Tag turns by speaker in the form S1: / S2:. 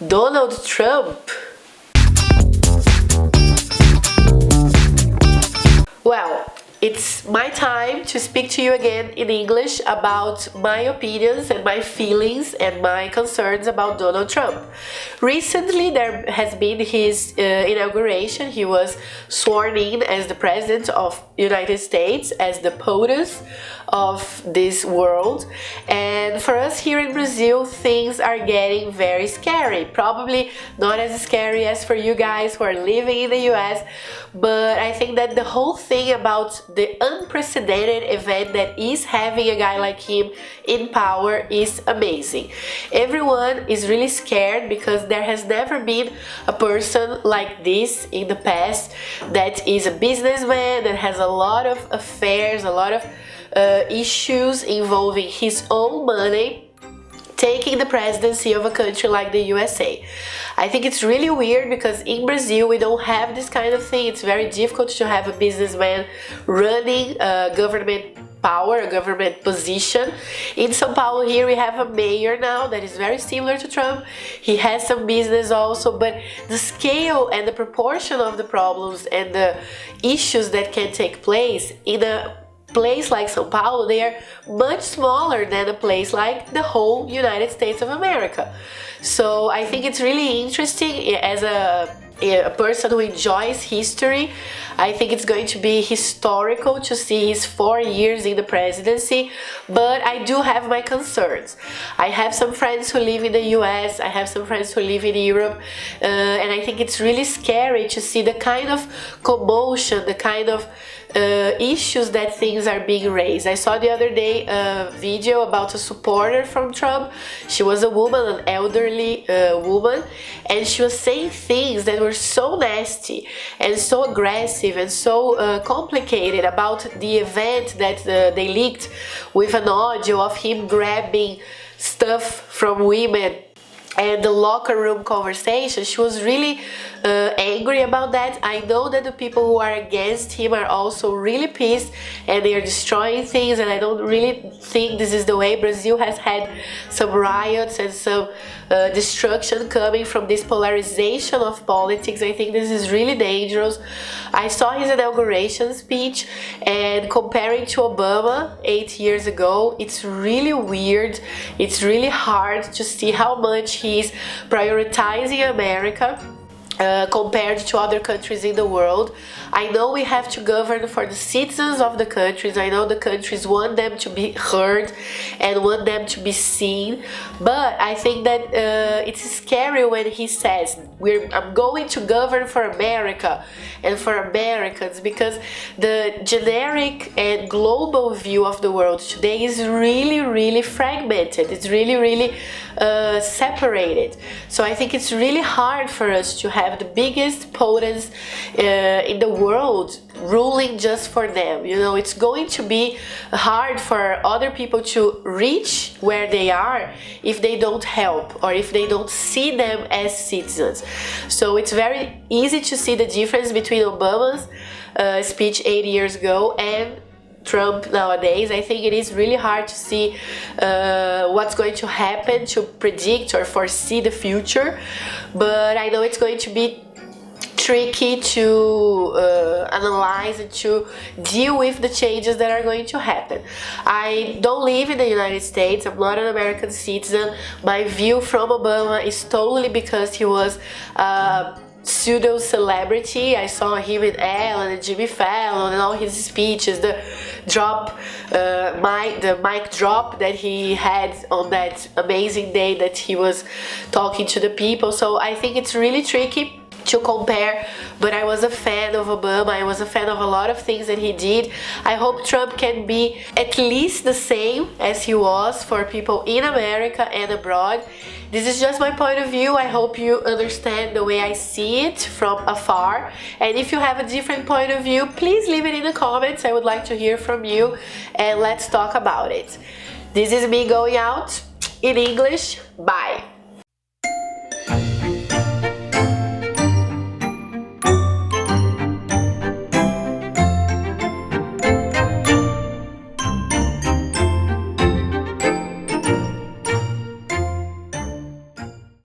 S1: Donald Trump. Well, it's my time to speak to you again in English about my opinions and my feelings and my concerns about Donald Trump. Recently, there has been his inauguration. He was sworn in as the President of the United States, as the POTUS of this world. And for us here in Brazil, things are getting very scary. Probably not as scary as for you guys who are living in the US, but I think that the whole thing about the unprecedented event that is having a guy like him in power is amazing. Everyone is really scared because there has never been a person like this in the past that is a businessman, that has a lot of affairs, a lot of issues involving his own money, taking the presidency of a country like the USA. I think it's really weird because in Brazil we don't have this kind of thing. It's very difficult to have a businessman running government power, a government position. In São Paulo here we have a mayor now that is very similar to Trump. He has some business also, but the scale and the proportion of the problems and the issues that can take place in a place like São Paulo, they are much smaller than a place like the whole United States of America. So I think it's really interesting as a person who enjoys history. I think it's going to be historical to see his 4 years in the presidency, but I do have my concerns. I have some friends who live in the US, I have some friends who live in Europe, and I think it's really scary to see the kind of commotion, the kind of issues that things are being raised. I saw the other day a video about a supporter from Trump. She was a woman, an elderly woman, and she was saying things that were so nasty and so aggressive and so complicated about the event that they leaked with an audio of him grabbing stuff from women and the locker room conversation. She was really angry about that. I know that the people who are against him are also really pissed and they are destroying things, and I don't really think this is the way. Brazil has had some riots and some destruction coming from this polarization of politics. I think this is really dangerous. I saw his inauguration speech, and comparing to Obama 8 years ago, it's really weird. It's really hard to see how much he's prioritizing America compared to other countries in the world. I know we have to govern for the citizens of the countries. I know the countries want them to be heard and want them to be seen, but I think that it's scary when he says I'm going to govern for America and for Americans, because the generic and global view of the world today is really fragmented. It's really separated. So I think it's really hard for us to have the biggest potence in the world ruling just for them. You know, it's going to be hard for other people to reach where they are if they don't help or if they don't see them as citizens. So it's very easy to see the difference between Obama's speech 8 years ago and Trump nowadays. I think it is really hard to see what's going to happen, to predict or foresee the future, but I know it's going to be tricky to analyze and to deal with the changes that are going to happen. I don't live in the United States. I'm not an American citizen. My view from Obama is totally because he was pseudo celebrity. I saw him in Ellen and Jimmy Fallon and all his speeches, the mic drop that he had on that amazing day that he was talking to the people. So I think it's really tricky to compare, but I was a fan of Obama. I was a fan of a lot of things that he did. I hope Trump can be at least the same as he was for people in America and abroad. This is just my point of view. I hope you understand the way I see it from afar. And if you have a different point of view, please leave it in the comments. I would like to hear from you and let's talk about it. This is me going out in English. Bye.